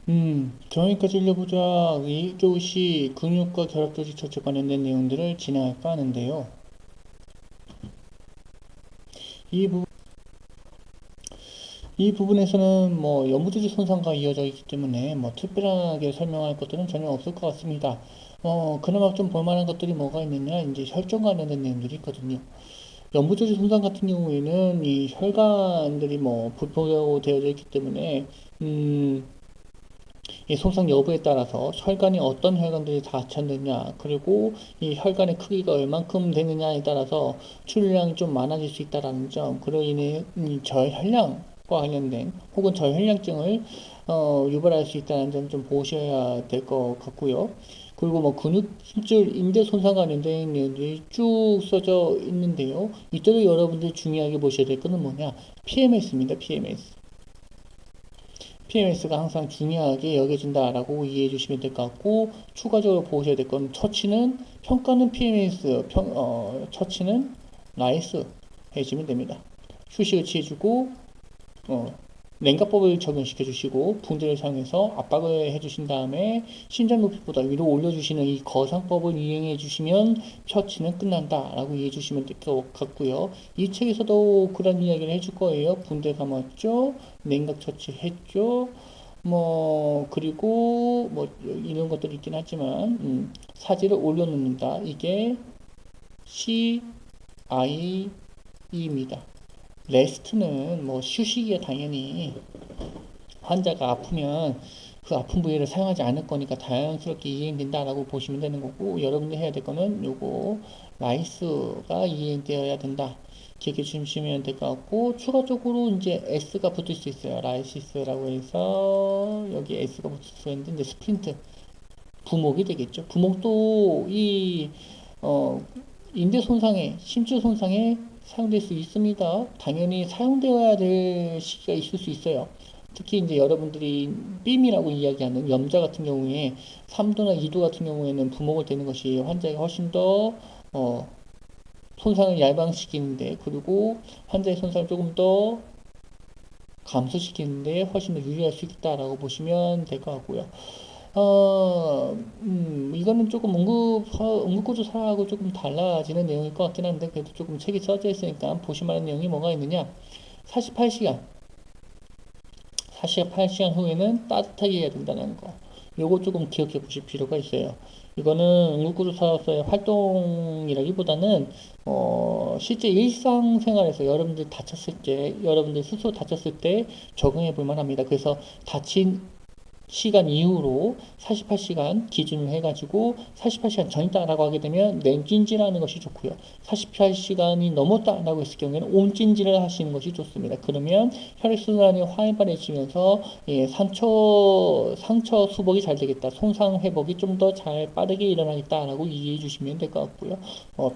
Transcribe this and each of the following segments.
정형외과 진료보자 이조시 근육과 결합조직 처치 관련된 내용들을 진행할까 하는데요. 이, 부, 이 부분에서는 뭐 연부조직 손상과 이어져 있기 때문에 뭐 특별하게 설명할 것들은 전혀 없을 것 같습니다. 그나마 좀 볼만한 것들이 뭐가 있느냐, 이제 혈전 관련된 내용들이 있거든요. 연부조직 손상 같은 경우에는 이 혈관들이 뭐 불포되어져 있기 때문에, 이 손상 여부에 따라서 혈관이 어떤 혈관들이 다쳤느냐, 그리고 이 혈관의 크기가 얼만큼 되느냐에 따라서 출혈량이 좀 많아질 수 있다는 점, 그로 인해 저혈량과 관련된 혹은 저혈량증을 유발할 수 있다는 점 좀 보셔야 될 것 같고요. 그리고 뭐 근육, 힘줄, 인대 손상 관련된 내용들이 쭉 써져 있는데요. 이때도 여러분들이 중요하게 보셔야 될 것은 뭐냐? PMS입니다. PMS. PMS가 항상 중요하게 여겨진다라고 이해해 주시면 될 것 같고, 추가적으로 보셔야 될 건 처치는, 평가는 PMS, 처치는 나이스 해주시면 됩니다. 휴식을 취해주고, 어, 냉각법을 적용시켜 주시고, 붕대를 사용해서 압박을 해주신 다음에 심장 높이보다 위로 올려주시는 이 거상법을 이행해 주시면 처치는 끝난다라고 이해해 주시면 될 것 같고요. 이 책에서도 그런 이야기를 해줄 거예요. 붕대 감았죠, 냉각 처치했죠, 뭐 그리고 뭐 이런 것들이 있긴 하지만 사지를 올려놓는다. 이게 CIE입니다. 레스트는 뭐 휴식이야. 당연히 환자가 아프면 그 아픈 부위를 사용하지 않을 거니까 자연스럽게 이행된다라고 보시면 되는 거고, 여러분들 해야 될 거는 요거 라이스가 이행되어야 된다. 기억해 주시면 될 것 같고, 추가적으로 이제 S가 붙을 수 있어요. 라이시스라고 해서 여기 S가 붙을 수 있는데, 이제 스프린트 부목이 되겠죠. 부목도 이 어, 인대 손상에, 심줄 손상에 사용될 수 있습니다. 당연히 사용되어야 될 시기가 있을 수 있어요. 특히 이제 여러분들이 빔이라고 이야기하는 염자 같은 경우에 3도나 2도 같은 경우에는 부목을 되는 것이 환자에게 훨씬 더 손상을 얇아시키는데, 그리고 환자의 손상을 조금 더 감소시키는데 훨씬 더 유리할 수 있다라고 보시면 될 것 같고요. 이거는 조금 응급구조사하고 조금 달라지는 내용일 것 같긴 한데, 그래도 조금 책이 써져 있으니까 보실만한 내용이 뭐가 있느냐. 48시간, 48시간 후에는 따뜻하게 해야 된다는 거. 요거 조금 기억해 보실 필요가 있어요. 이거는 응급구조사로서의 활동이라기보다는, 실제 일상생활에서 여러분들 다쳤을 때, 여러분들 스스로 다쳤을 때 적용해 볼 만합니다. 그래서 다친 시간 이후로 48시간 기준을 해가지고 48시간 전이다라고 하게 되면 냉찜질하는 것이 좋고요. 48시간이 넘었다라고 했을 경우에는 온찜질을 하시는 것이 좋습니다. 그러면 혈액순환이 활발해지면서 상처 수복이 잘 되겠다. 손상 회복이 좀 더 잘 빠르게 일어나겠다라고 이해해 주시면 될 것 같고요.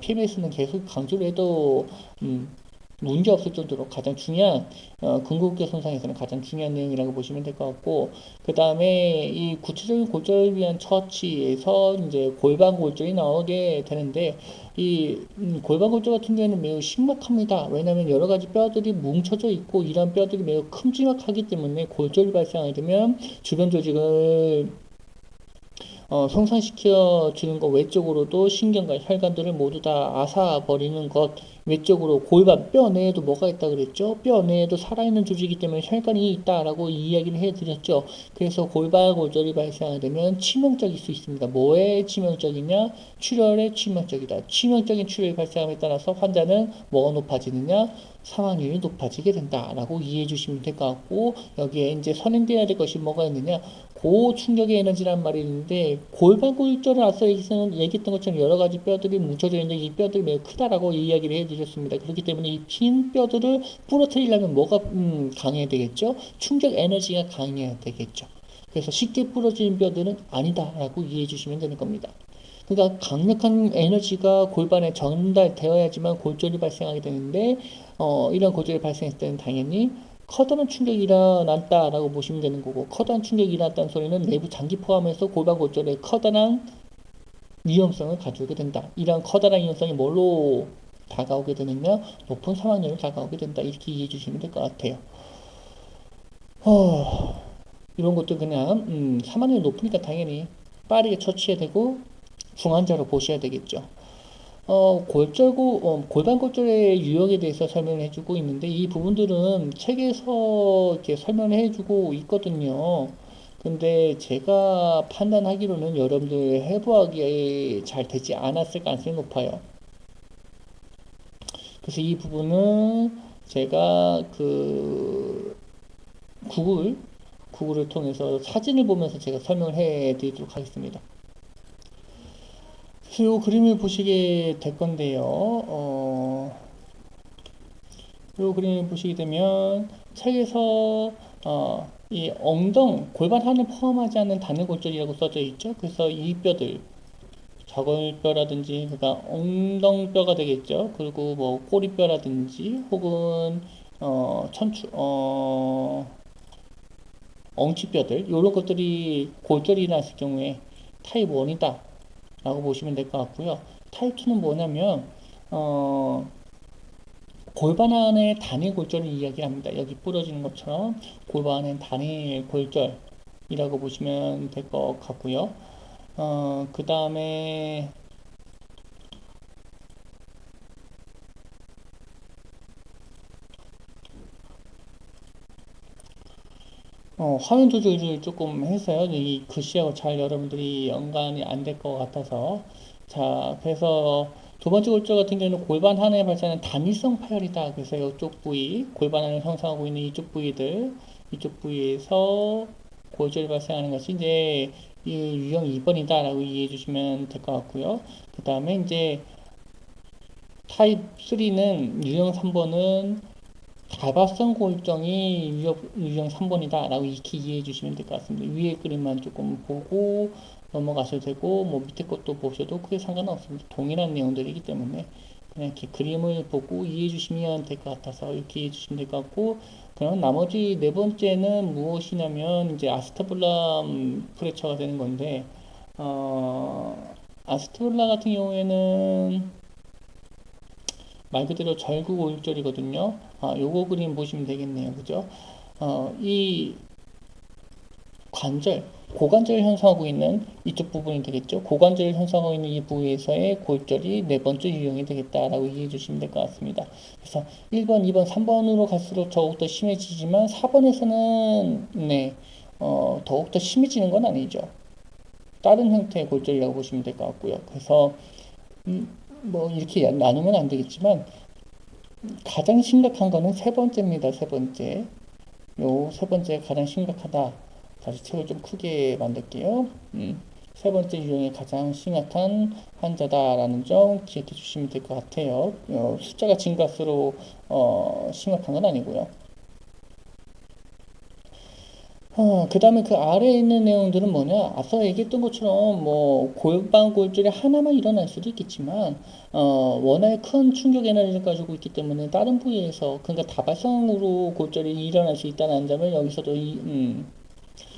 PMS는 계속 강조를 해도 문제 없을 정도로 가장 중요한, 근국계 손상에서는 가장 중요한 내용이라고 보시면 될 것 같고, 그 다음에 이 구체적인 골절을 위한 처치에서 이제 골반 골절이 나오게 되는데, 이 골반 골절 같은 경우에는 매우 심각합니다. 왜냐하면 여러 가지 뼈들이 뭉쳐져 있고, 이런 뼈들이 매우 큼지막하기 때문에 골절이 발생하게 되면 주변 조직을 손상시켜 주는 것 외적으로도 신경과 혈관들을 모두 다 앗아 버리는 것 외적으로, 골반 뼈 내에도 뭐가 있다 그랬죠? 뼈 내에도 살아있는 조직이기 때문에 혈관이 있다라고 이야기를 해드렸죠. 그래서 골반 골절이 발생하게 되면 치명적일 수 있습니다. 뭐에 치명적이냐? 출혈에 치명적이다. 치명적인 출혈이 발생함에 따라서 환자는 뭐가 높아지느냐? 사망률이 높아지게 된다라고 이해해 주시면 될 것 같고, 여기에 이제 선행돼야 될 것이 뭐가 있느냐? 고충격의 에너지란 말이 있는데, 골반골절은 앞서 얘기했던 것처럼 여러 가지 뼈들이 뭉쳐져 있는데 이 뼈들이 매우 크다라고 이야기를 해드렸습니다. 그렇기 때문에 이 빈 뼈들을 부러뜨리려면 뭐가 강해야 되겠죠? 충격 에너지가 강해야 되겠죠. 그래서 쉽게 부러지는 뼈들은 아니다라고 이해해 주시면 되는 겁니다. 그러니까 강력한 에너지가 골반에 전달되어야지만 골절이 발생하게 되는데, 이런 골절이 발생했을 때는 당연히 커다란 충격이 일어났다라고 보시면 되는 거고, 커다란 충격이 일어났다는 소리는 내부 장기 포함해서 골반 골절에 커다란 위험성을 가져오게 된다. 이러한 커다란 위험성이 뭘로 다가오게 되느냐? 높은 사망률로 다가오게 된다. 이렇게 이해해 주시면 될 것 같아요. 이런 것도 그냥 사망률이 높으니까 당연히 빠르게 처치해야 되고 중환자로 보셔야 되겠죠. 골반 골절의 유형에 대해서 설명을 해주고 있는데 이 부분들은 책에서 이렇게 설명을 해주고 있거든요. 근데 제가 판단하기로는 여러분들 해부하기에 잘 되지 않았을 가능성이 높아요. 그래서 이 부분은 제가 구글을 통해서 사진을 보면서 제가 설명을 해 드리도록 하겠습니다. 그래서 이 그림을 보시게 될 건데요. 이 그림을 보시게 되면 책에서 이 골반 하를 포함하지 않는 단일골절이라고 써져 있죠. 그래서 이 뼈들, 좌골뼈라든지 그러니까 엉덩뼈가 되겠죠. 그리고 뭐 꼬리뼈라든지 혹은 천추 엉치뼈들 이런 것들이 골절이 났을 경우에 타입 1이다 라고 보시면 될 것 같고요. 타입 2는 뭐냐면 골반 안에 단일 골절을 이야기합니다. 여기 부러지는 것처럼 골반 안에 단일 골절이라고 보시면 될 것 같고요. 그 다음에 화면 조절을 조금 해서요. 이 글씨하고 잘 여러분들이 연관이 안 될 것 같아서. 자, 그래서 두 번째 골절 같은 경우는 골반 하나에 발생하는 단일성 파열이다. 그래서 이쪽 부위, 골반 안을 형성하고 있는 이쪽 부위에서 골절이 발생하는 것이 이제 이 유형 2번이다라고 이해해 주시면 될 것 같고요. 그 다음에 이제 타입 3는 유형 3번은 다발성 골정이 유형 3번이다 라고 이렇게 이해해 주시면 될 것 같습니다. 위에 그림만 조금 보고 넘어가셔도 되고 뭐 밑에 것도 보셔도 크게 상관은 없습니다. 동일한 내용들이기 때문에 그냥 이렇게 그림을 보고 이해해 주시면 될 것 같아서 이렇게 이해해 주시면 될 것 같고, 그럼 나머지 네 번째는 무엇이냐면 이제 아스타블람 프랙처가 되는 건데 아스타블라 같은 경우에는 말 그대로 절구골절이거든요. 요거 그림 보시면 되겠네요. 그죠? 이 고관절 현상하고 있는 이쪽 부분이 되겠죠. 고관절을 형성하고 있는 이 부위에서의 골절이 네 번째 유형이 되겠다라고 이해해 주시면 될 것 같습니다. 그래서 1번, 2번, 3번으로 갈수록 더욱더 심해지지만 4번에서는 더욱더 심해지는 건 아니죠. 다른 형태의 골절이라고 보시면 될 것 같고요. 그래서 뭐 이렇게 나누면 안 되겠지만 가장 심각한 거는 세 번째입니다. 세 번째. 요 세 번째 가장 심각하다. 다시 책을 좀 크게 만들게요. 세 번째 유형이 가장 심각한 환자다라는 점 기억해 주시면 될 것 같아요. 숫자가 증가할수록 심각한 건 아니고요. 그 다음에 그 아래에 있는 내용들은 뭐냐? 앞서 얘기했던 것처럼 뭐 골반 골절이 하나만 일어날 수도 있겠지만 워낙에 큰 충격 에너지를 가지고 있기 때문에 다른 부위에서 그러니까 다발성으로 골절이 일어날 수 있다는 점을 여기서도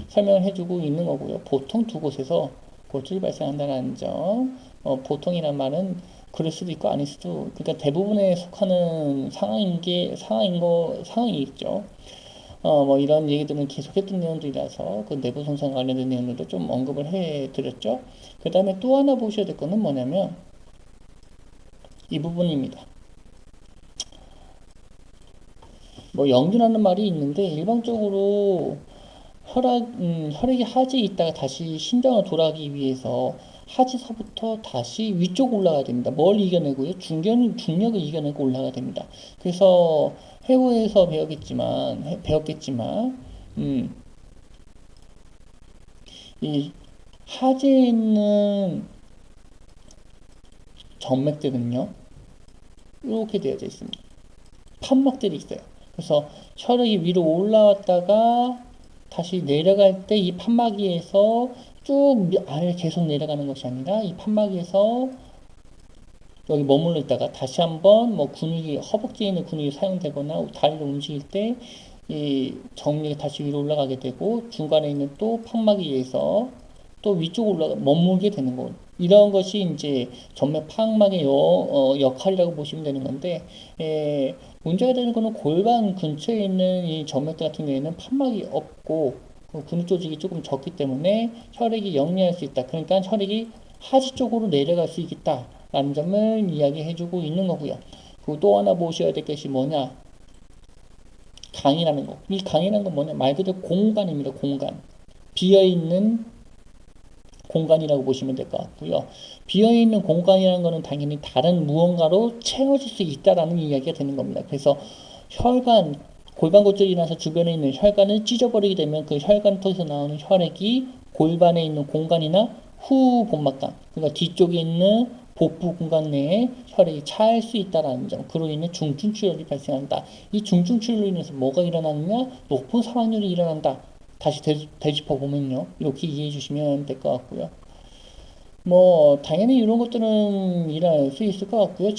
설명을 해주고 있는 거고요. 보통 두 곳에서 골절이 발생한다는 점. 보통이란 말은 그럴 수도 있고 아닐 수도, 그러니까 대부분에 속하는 상황이겠죠. 뭐 이런 얘기들은 계속했던 내용들이라서 그 내부 손상 관련된 내용들도 좀 언급을 해 드렸죠. 그 다음에 또 하나 보셔야 될 거는 뭐냐면 이 부분입니다. 뭐 영준하는 말이 있는데 일반적으로 혈액이 하지에 있다가 다시 심장으로 돌아가기 위해서 하지서부터 다시 위쪽 올라가야 됩니다. 뭘 이겨내고요? 중력을 이겨내고 올라가야 됩니다. 그래서 해부에서 배웠겠지만, 이 하지에 있는 정맥들은요, 이렇게 되어져 있습니다. 판막들이 있어요. 그래서 혈액이 위로 올라왔다가 다시 내려갈 때 이 판막위에서 쭉 아래 계속 내려가는 것이 아니라 이 판막위에서 여기 머물러 있다가 다시 한번 뭐 허벅지에 있는 근육이 사용되거나 다리를 움직일 때 이 정력이 다시 위로 올라가게 되고 중간에 있는 또 판막에 의해서 또 위쪽으로 머물게 되는 것. 이런 것이 이제 전맥 판막의 역할이라고 보시면 되는 건데, 문제가 되는 거는 골반 근처에 있는 이 정맥 같은 경우에는 판막이 없고 근육 조직이 조금 적기 때문에 혈액이 역류할 수 있다. 그러니까 혈액이 하지 쪽으로 내려갈 수 있겠다라는 점을 이야기해주고 있는 거고요. 그리고 또 하나 보셔야 될 것이 뭐냐? 강이라는 거. 이 강이라는 건 뭐냐? 말 그대로 공간입니다. 공간. 비어있는 공간이라고 보시면 될 것 같고요. 비어있는 공간이라는 것은 당연히 다른 무언가로 채워질 수 있다라는 이야기가 되는 겁니다. 그래서 혈관, 골반골절이 나서 주변에 있는 혈관을 찢어버리게 되면 그 혈관을 통해서 나오는 혈액이 골반에 있는 공간이나 후복막강, 그러니까 뒤쪽에 있는 복부 공간 내에 혈액이 차일 수 있다는 점, 그로 인해 중증출혈이 발생한다. 이 중증출혈로 인해서 뭐가 일어나느냐? 높은 사망률이 일어난다. 다시 되짚어 보면요. 이렇게 이해해 주시면 될 것 같고요. 뭐 당연히 이런 것들은 일어날 수 있을 것 같고요.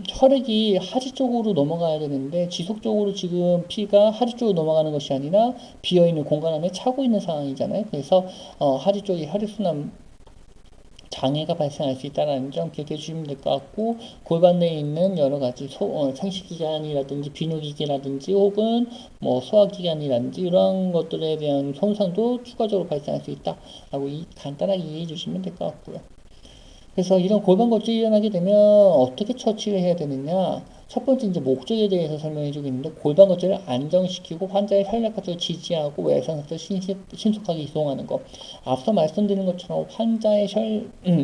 혈액이 하지 쪽으로 넘어가야 되는데 지속적으로 지금 피가 하지 쪽으로 넘어가는 것이 아니라 비어있는 공간 안에 차고 있는 상황이잖아요. 그래서 하지 쪽에 혈액순환 장애가 발생할 수 있다는 점 기억해 주시면 될 것 같고, 골반 내에 있는 여러 가지 생식기관이라든지 비뇨기계라든지 혹은 뭐 소화기관이라든지 이런 것들에 대한 손상도 추가적으로 발생할 수 있다라고 간단하게 이해해 주시면 될 것 같고요. 그래서 이런 골반 골절이 일어나게 되면 어떻게 처치를 해야 되느냐? 첫 번째 이제 목적에 대해서 설명해 주고 있는데, 골반 골절을 안정시키고 환자의 혈액 과정을 지지하고 외상에서 신속하게 이송하는 것. 앞서 말씀드린 것처럼 환자의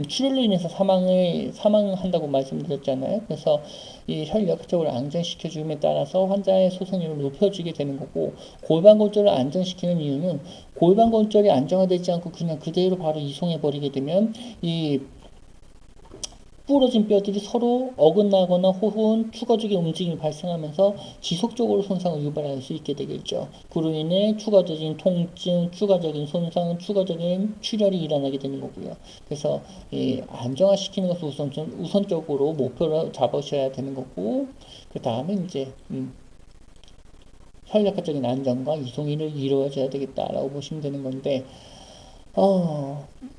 출혈로 인해서 사망한다고 말씀드렸잖아요. 그래서 이 혈액 쪽을 안정시켜 줌에 따라서 환자의 소생률을 높여주게 되는 거고, 골반 골절을 안정시키는 이유는 골반 골절이 안정화되지 않고 그냥 그대로 바로 이송해 버리게 되면 이 부러진 뼈들이 서로 어긋나거나 혹은 추가적인 움직임이 발생하면서 지속적으로 손상을 유발할 수 있게 되겠죠. 그로 인해 추가적인 통증, 추가적인 손상, 추가적인 출혈이 일어나게 되는 거고요. 그래서 안정화시키는 것을 우선적으로 목표로 잡으셔야 되는 거고, 그 다음에 이제 혈액학적인 안정과 이송이 이루어져야 되겠다라고 보시면 되는 건데,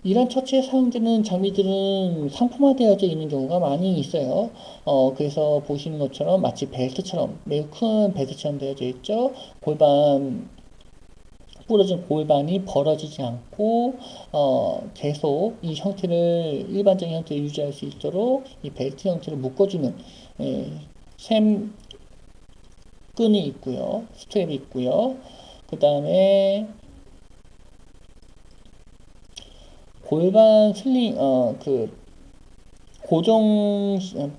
이런 처치에 사용되는 장비들은 상품화되어져 있는 경우가 많이 있어요. 그래서 보시는 것처럼 마치 벨트처럼, 매우 큰 벨트처럼 되어져 있죠. 부러진 골반이 벌어지지 않고, 계속 이 형태를, 일반적인 형태를 유지할 수 있도록 이 벨트 형태를 묶어주는, 샘 끈이 있고요. 스트랩이 있고요. 그 다음에 골반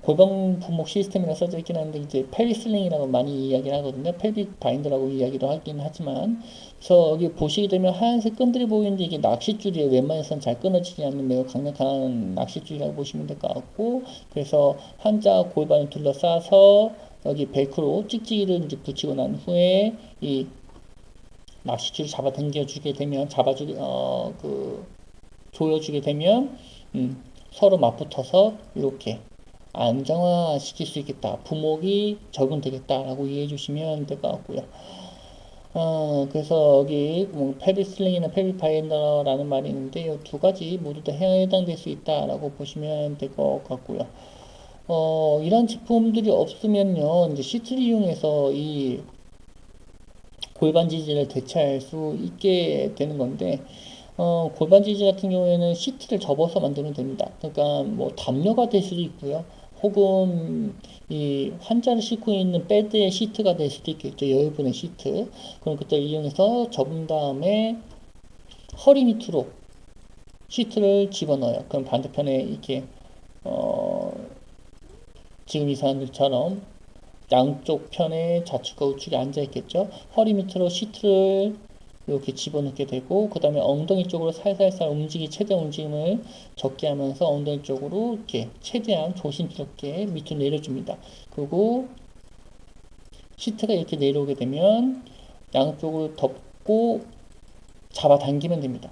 골반 부목 시스템이라 써져 있긴 한데, 이제 펠빅 슬링이라고 많이 이야기를 하거든요. 펠빅 바인더라고 이야기도 하긴 하지만, 그래서 여기 보시게 되면 하얀색 끈들이 보이는데 이게 낚싯줄이에요. 웬만해서는 잘 끊어지지 않는 매우 강력한 낚싯줄이라고 보시면 될 것 같고, 그래서 환자 골반을 둘러싸서 여기 벨크로 찍찍이를 이제 붙이고 난 후에 이 낚싯줄을 잡아당겨주게 되면, 조여주게 되면 서로 맞붙어서 이렇게 안정화시킬 수 있겠다. 부목이 적용되겠다라고 이해해 주시면 될 것 같고요. 그래서 여기 펠빅 슬링이나 펠빅 바인더라는 말이 있는데 이 두 가지 모두 다 해당될 수 있다라고 보시면 될 것 같고요. 이런 제품들이 없으면요, 이제 시트를 이용해서 이 골반 지지를 대체할 수 있게 되는 건데, 골반 지지 같은 경우에는 시트를 접어서 만들면 됩니다. 그러니까 뭐 담요가 될 수도 있고요. 혹은 이 환자를 싣고 있는 베드의 시트가 될 수도 있겠죠. 여유분의 시트. 그럼 그때 이용해서 접은 다음에 허리 밑으로 시트를 집어넣어요. 그럼 반대편에 이렇게 지금 이 사람들처럼 양쪽 편에 좌측과 우측에 앉아 있겠죠. 허리 밑으로 시트를 이렇게 집어넣게 되고, 그 다음에 엉덩이 쪽으로 살살살 최대한 움직임을 적게 하면서 엉덩이 쪽으로 이렇게 최대한 조심스럽게 밑으로 내려줍니다. 그리고 시트가 이렇게 내려오게 되면 양쪽을 덮고 잡아당기면 됩니다.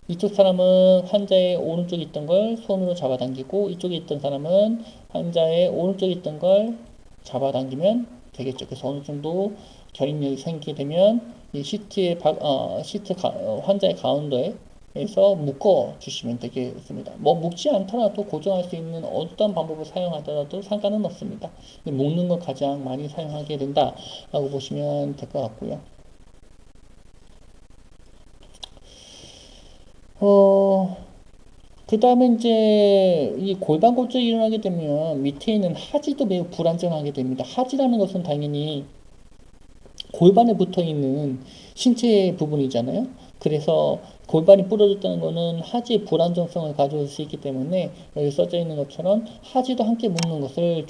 이쪽 사람은 환자의 오른쪽에 있던 걸 손으로 잡아당기고, 이쪽에 있던 사람은 환자의 오른쪽에 있던 걸 잡아당기면 되겠죠. 그래서 어느 정도 결입력이 생기게 되면 이 환자의 가운데에서 묶어 주시면 되겠습니다. 뭐 묶지 않더라도 고정할 수 있는 어떤 방법을 사용하더라도 상관은 없습니다. 묶는 걸 가장 많이 사용하게 된다라고 보시면 될 것 같고요. 어, 그 다음에 이제 이 골반 골절이 일어나게 되면 밑에 있는 하지도 매우 불안정하게 됩니다. 하지라는 것은 당연히 골반에 붙어 있는 신체 부분이잖아요. 그래서 골반이 부러졌다는 것은 하지의 불안정성을 가져올 수 있기 때문에 여기 써져 있는 것처럼 하지도 함께 묶는 것을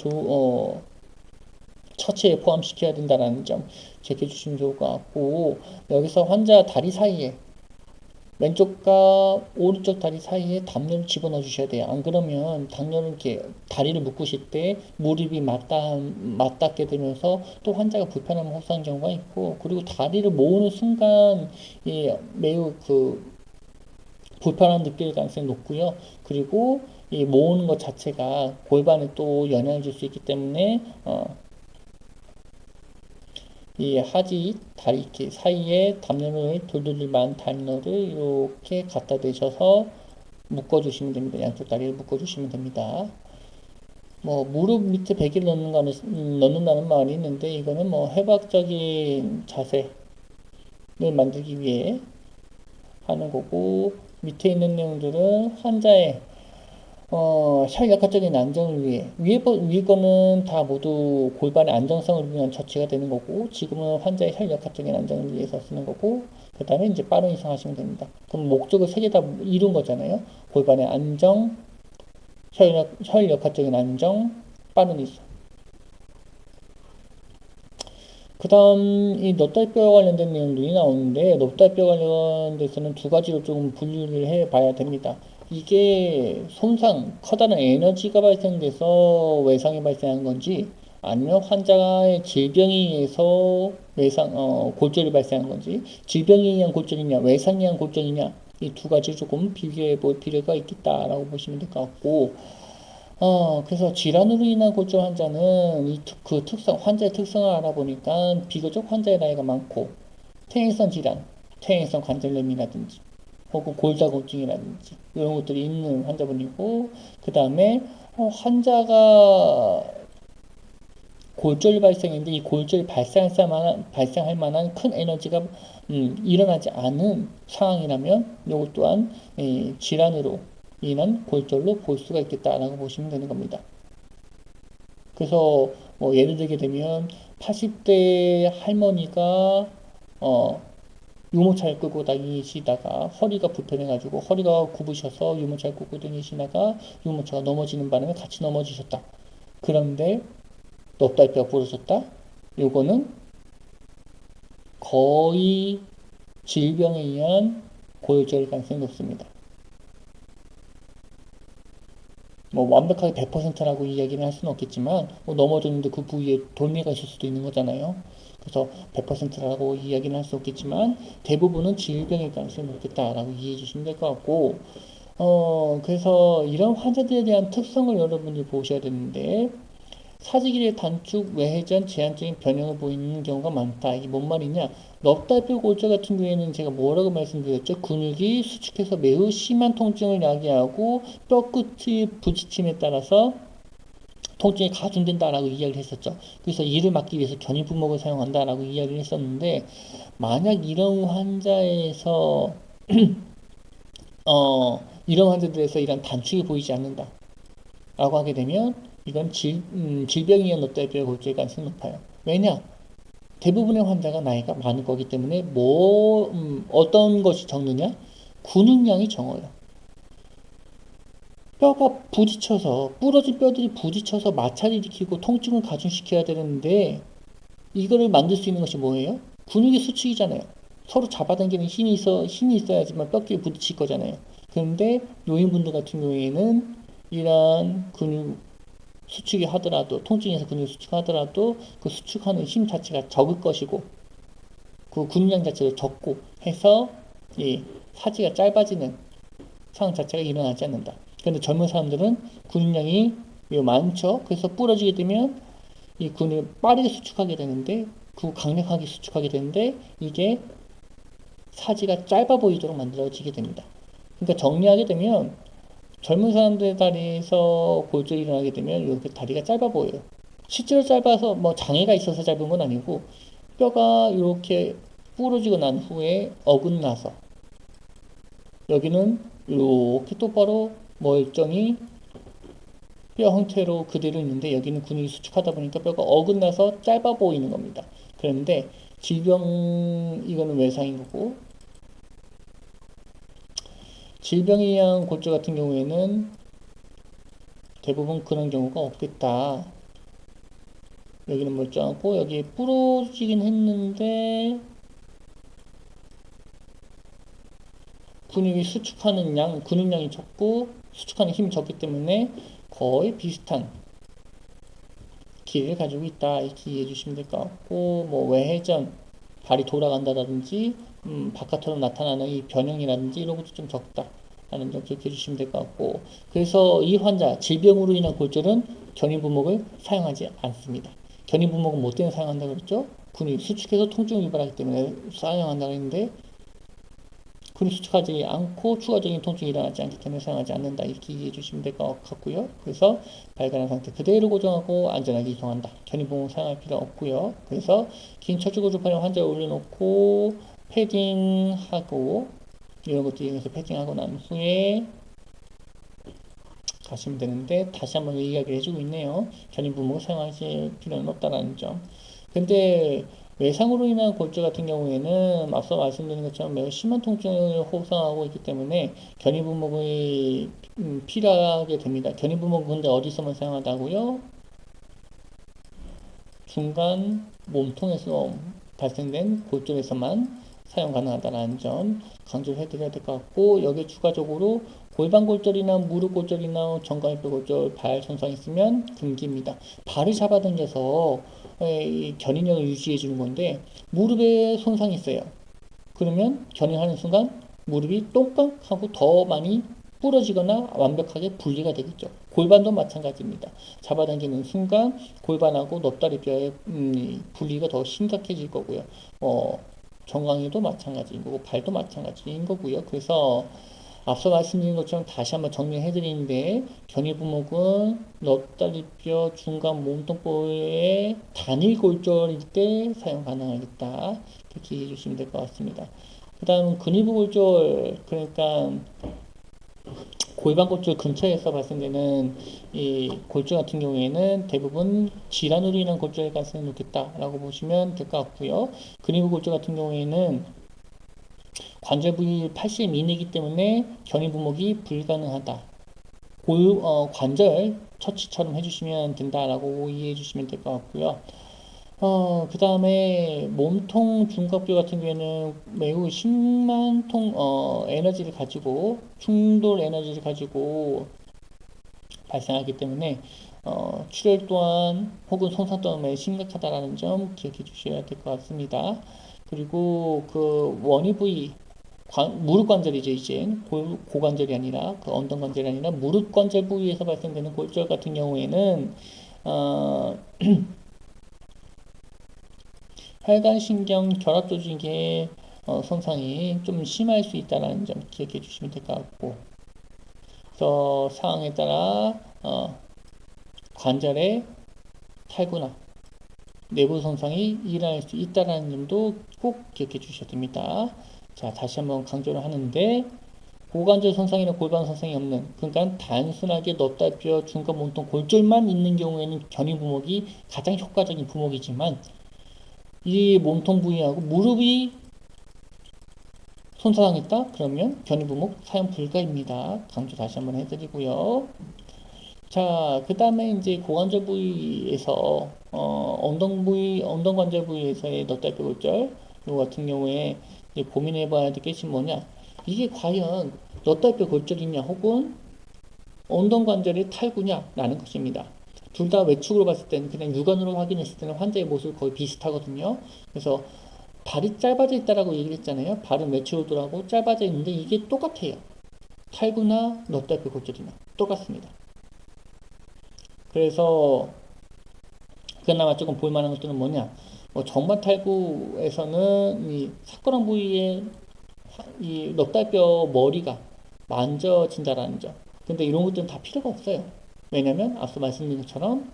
처치에 포함시켜야 된다는 점 기억해 주시면 좋을 것 같고, 여기서 환자 다리 사이에 왼쪽과 오른쪽 다리 사이에 담요를 집어넣어 주셔야 돼요. 안 그러면 담요를 이렇게 다리를 묶으실 때 무릎이 맞닿게 되면서 또 환자가 불편함을 호소하는 경우가 있고, 그리고 다리를 모으는 순간 매우 불편함 느낄 가능성이 높고요. 그리고 이 모으는 것 자체가 골반에 또 영향을 줄 수 있기 때문에 이 하지 다리 이렇게 사이에 담요를 돌돌만 담요를 이렇게 갖다 대셔서 묶어주시면 됩니다. 양쪽 다리를 묶어주시면 됩니다. 뭐 무릎 밑에 베개를 넣는다는 말이 있는데, 이거는 뭐 해박적인 자세를 만들기 위해 하는 거고, 밑에 있는 내용들은 환자의 혈액학적인 안정을 위해, 위에 거는 다 모두 골반의 안정성을 위한 처치가 되는 거고, 지금은 환자의 혈액학적인 안정을 위해서 쓰는 거고, 그 다음에 이제 빠른 이송하시면 됩니다. 그럼 목적을 세 개 다 이룬 거잖아요. 골반의 안정, 혈액학적인 안정, 빠른 이송. 그 다음 이 넙다리뼈 관련된 내용들이 나오는데, 넙다리뼈 관련돼서는 두 가지로 조금 분류를 해 봐야 됩니다. 이게 손상, 커다란 에너지가 발생돼서 외상이 발생한 건지, 아니면 환자의 질병에 의해서 골절이 발생한 건지, 질병에 의한 골절이냐, 외상에 의한 골절이냐, 이 두 가지 조금 비교해 볼 필요가 있겠다라고 보시면 될 것 같고, 그래서 질환으로 인한 골절 환자는 그 특성, 환자의 특성을 알아보니까 비교적 환자의 나이가 많고, 퇴행성 질환, 퇴행성 관절염이라든지, 혹은 골다공증이라든지, 이런 것들이 있는 환자분이고, 그 다음에, 환자가 골절 발생인데, 이 골절이 발생할 만한 큰 에너지가, 일어나지 않은 상황이라면, 이것 또한, 질환으로 인한 골절로 볼 수가 있겠다라고 보시면 되는 겁니다. 그래서 뭐 예를 들게 되면 80대 할머니가 유모차를 끌고 다니시다가 허리가 불편해가지고 허리가 굽으셔서 유모차를 끌고 다니시다가 유모차가 넘어지는 바람에 같이 넘어지셨다. 그런데 넙다리뼈가 부러졌다. 요거는 거의 질병에 의한 골절 가능성이 높습니다. 뭐 완벽하게 100%라고 이야기를 할 수는 없겠지만, 뭐 넘어졌는데 그 부위에 돌미가 있을 수도 있는 거잖아요. 그래서 100%라고 이야기는 할 수 없겠지만 대부분은 질병일 가능성이 높겠다라고 이해해 주시면 될 것 같고, 그래서 이런 환자들에 대한 특성을 여러분들이 보셔야 되는데, 사지길의 단축, 외회전, 제한적인 변형을 보이는 경우가 많다. 이게 뭔 말이냐? 넙다리뼈 골절 같은 경우에는 제가 뭐라고 말씀드렸죠? 근육이 수축해서 매우 심한 통증을 야기하고 뼈 끝의 부딪힘에 따라서 통증이 가중된다라고 이야기를 했었죠. 그래서 이를 막기 위해서 견인분목을 사용한다라고 이야기를 했었는데, 만약 이런 환자에서 이런 환자들에서 이런 단축이 보이지 않는다 라고 하게 되면, 이건 질병에 의한 넙다리뼈 골절 가능성이 높아요. 왜냐? 대부분의 환자가 나이가 많을 거기 때문에 어떤 것이 적느냐? 근육량이 적어요. 뼈가 부딪혀서, 부러진 뼈들이 부딪혀서 마찰을 일으키고 통증을 가중시켜야 되는데, 이거를 만들 수 있는 것이 뭐예요? 근육의 수축이잖아요. 서로 잡아당기는 힘이 있어야지만 뼈끼리 부딪힐 거잖아요. 그런데 노인분들 같은 경우에는 이러한 근육 수축이 하더라도, 통증에서 근육 수축하더라도 그 수축하는 힘 자체가 적을 것이고, 그 근육량 자체가 적고 해서 이 사지가 짧아지는 상황 자체가 일어나지 않는다. 그런데 젊은 사람들은 근육량이 매우 많죠. 그래서 부러지게 되면 이 근육을 빠르게 수축하게 되는데, 강력하게 수축하게 되는데, 이게 사지가 짧아 보이도록 만들어지게 됩니다. 그러니까 정리하게 되면, 젊은 사람들의 다리에서 골절이 일어나게 되면 이렇게 다리가 짧아 보여요. 실제로 짧아서 뭐 장애가 있어서 짧은 건 아니고, 뼈가 이렇게 부러지고 난 후에 어긋나서 여기는 이렇게 똑바로 멀쩡히 뼈 형태로 그대로 있는데 여기는 근육이 수축하다 보니까 뼈가 어긋나서 짧아 보이는 겁니다. 그런데 이거는 외상인 거고, 질병에 의한 골절 같은 경우에는 대부분 그런 경우가 없겠다. 여기는 멀쩡하고 여기 부러지긴 했는데 근육이 수축하는 근육량이 적고 수축하는 힘이 적기 때문에 거의 비슷한 길이를 가지고 있다. 이렇게 이해해 주시면 될 것 같고, 뭐 외회전, 발이 돌아간다든지 바깥으로 나타나는 이 변형이라든지 이런 것도 좀 적다. 라는 점 기억해 주시면 될 것 같고, 그래서 이 환자, 질병으로 인한 골절은 견인부목을 사용하지 않습니다. 견인부목은 뭐 때문에 사용한다고 그랬죠? 근육 수축해서 통증을 유발하기 때문에 사용한다고 했는데, 근육 수축하지 않고 추가적인 통증이 일어나지 않기 때문에 사용하지 않는다. 이렇게 이해해 주시면 될 것 같고요. 그래서 발간한 상태 그대로 고정하고 안전하게 이송한다. 견인부목 사용할 필요 없고요. 그래서 긴 척추고주파량 환자에 올려놓고 패딩하고 이런 것도 이용해서 패딩하고 난 후에 가시면 되는데, 다시 한번 이야기를 해주고 있네요. 견인부목을 사용하실 필요는 없다는 점. 근데 외상으로 인한 골절 같은 경우에는 앞서 말씀드린 것처럼 매우 심한 통증을 호소하고 있기 때문에 견인부목이 필요하게 됩니다. 견인부목은 근데 어디서만 사용한다고요? 중간 몸통에서 발생된 골절에서만 사용 가능하다는 점 강조를 해드려야 될 것 같고, 여기에 추가적으로 골반 골절이나 무릎 골절이나 정강이뼈 골절, 발 손상이 있으면 금기입니다. 발을 잡아당겨서 견인력을 유지해 주는 건데 무릎에 손상이 있어요. 그러면 견인하는 순간 무릎이 똥깡 하고 더 많이 부러지거나 완벽하게 분리가 되겠죠. 골반도 마찬가지입니다. 잡아당기는 순간 골반하고 넙다리뼈의 분리가 더 심각해질 거고요. 정강이도 마찬가지인 거고 발도 마찬가지인 거고요. 그래서 앞서 말씀드린 것처럼 다시 한번 정리해 드리는데, 견인부목은 넙다리뼈 중간 몸통뼈의 단일 골절일 때 사용 가능하겠다. 그렇게 이해해 주시면 될 것 같습니다. 그 다음 근위부 골절, 그러니까 골반 골절 근처에서 발생되는 이 골절 같은 경우에는 대부분 질환으로 인한 골절의 가능성이 높겠다라고 보시면 될 것 같고요. 근위부 골절 같은 경우에는 관절 부위 80 이내이기 때문에 견인부목이 불가능하다. 관절 처치처럼 해주시면 된다라고 이해해 주시면 될 것 같고요. 그 다음에 몸통 중각부 같은 경우에는 매우 심한 에너지를 가지고, 충돌 에너지를 가지고 발생하기 때문에, 출혈 또한 혹은 손상 또한 매우 심각하다라는 점 기억해 주셔야 될 것 같습니다. 그리고 그 원위 부위, 무릎 관절이죠. 이제 고관절이 아니라 그 엉덩관절이 아니라 무릎 관절 부위에서 발생되는 골절 같은 경우에는 혈관신경 결합 조직의 손상이 좀 심할 수 있다는 점 기억해 주시면 될 것 같고, 그래서 상황에 따라 관절의 탈구나 내부 손상이 일어날 수 있다는 점도 꼭 기억해 주셔야 됩니다. 자, 다시 한번 강조를 하는데, 고관절 손상이나 골반 손상이 없는, 그러니까 단순하게 넙다리뼈 중간 몸통 골절만 있는 경우에는 견인부목이 가장 효과적인 부목이지만, 이 몸통 부위하고 무릎이 손상했다? 그러면 견인부목 사용 불가입니다. 강조 다시 한번 해드리고요. 자, 그 다음에 이제 고관절 부위에서, 엉덩관절 부위에서의 넙다리뼈 골절, 이 같은 경우에 이제 고민해 봐야 될 것이 뭐냐. 이게 과연 넙다리뼈 골절이냐, 혹은 엉덩관절의 탈구냐, 라는 것입니다. 둘 다 외축으로 봤을 때는, 그냥 육안으로 확인했을 때는 환자의 모습이 거의 비슷하거든요. 그래서 발이 짧아져 있다라고 얘기를 했잖아요. 발은 외축으로 돌아가고 짧아져 있는데 이게 똑같아요. 탈구나 넙다리뼈 골절이나 똑같습니다. 그래서 그나마 조금 볼만한 것들은 뭐냐, 정반 탈구에서는 이 사건왕 부위에 이 넙다리뼈 머리가 만져진다라는 점. 근데 이런 것들은 다 필요가 없어요. 왜냐면 앞서 말씀드린 것처럼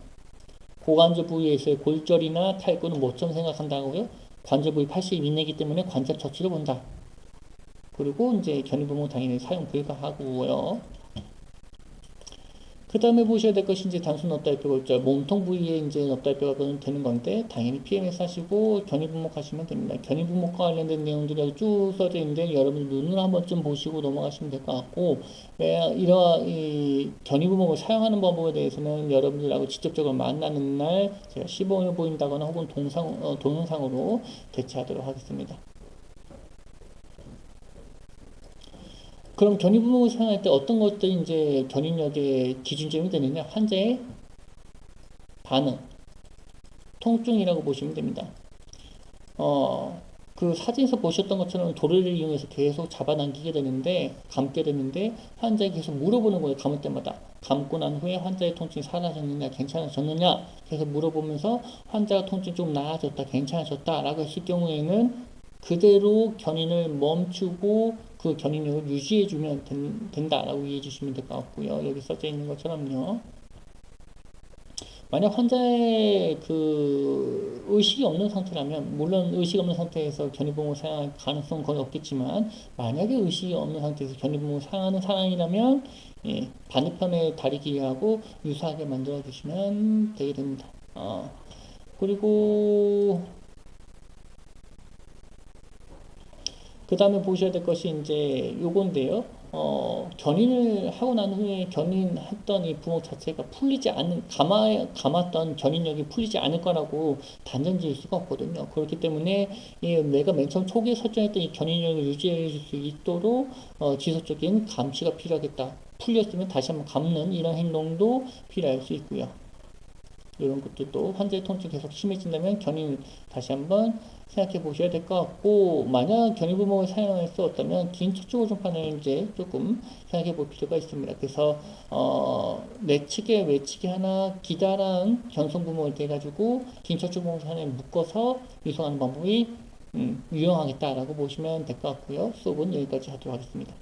고관절 부위에서의 골절이나 탈구는 뭐좀 생각한다고요? 관절 부위 80 이내이기 때문에 관절 처치를 본다. 그리고 이제 견인부모 당연히 사용 불가하고요. 그 다음에 보셔야 될 것이 이제 단순 납달뼈가 있죠. 몸통 부위에 이제 납달뼈가 되는 건데, 당연히 PMS 하시고 견인분목 하시면 됩니다. 견인분목과 관련된 내용들이 쭉 써져 있는데, 여러분 눈을 한 번쯤 보시고 넘어가시면 될 것 같고, 이러한 이 견인분목을 사용하는 방법에 대해서는 여러분들하고 직접적으로 만나는 날 제가 시범을 보인다거나 혹은 동영상으로 대체하도록 하겠습니다. 그럼 견인부목을 사용할 때 어떤 것들이 이제 견인력의 기준점이 되느냐? 환자의 반응, 통증이라고 보시면 됩니다. 그 사진에서 보셨던 것처럼 도르를 이용해서 계속 잡아당기게 되는데, 감게 되는데, 환자에게 계속 물어보는 거예요. 감을 때마다. 감고 난 후에 환자의 통증이 사라졌느냐, 괜찮아졌느냐, 계속 물어보면서 환자가 통증이 좀 나아졌다, 괜찮아졌다, 라고 했을 경우에는 그대로 견인을 멈추고 그 견인력을 유지해주면 된다라고 이해해 주시면 될 것 같고요. 여기 써져 있는 것처럼요. 만약 환자의 그 의식이 없는 상태라면, 물론 의식 없는 상태에서 견인봉을 사용할 가능성은 거의 없겠지만, 만약에 의식이 없는 상태에서 견인봉을 사용하는 사람이라면, 예, 반대편의 다리 길이하고 유사하게 만들어 주시면 되게 됩니다. 그리고 그 다음에 보셔야 될 것이 이제 요건데요. 견인을 하고 난 후에 견인했던 이 부목 자체가 풀리지 않는, 감았던 견인력이 풀리지 않을 거라고 단정 지을 수가 없거든요. 그렇기 때문에 내가 맨 처음 초기에 설정했던 이 견인력을 유지해 줄 수 있도록 지속적인 감시가 필요하겠다. 풀렸으면 다시 한번 감는 이런 행동도 필요할 수 있고요. 이런 것들도 환자의 통증이 계속 심해진다면 견인 다시 한번 생각해 보셔야 될 것 같고, 만약 견인부목을 사용할 수 없다면 긴 척추 고정판을 이제 조금 생각해 볼 필요가 있습니다. 그래서 내측에 외측에 하나 기다란 견성부목을 대가지고 긴 척추 고정판에 묶어서 유성하는 방법이 유용하겠다라고 보시면 될 것 같고요. 수업은 여기까지 하도록 하겠습니다.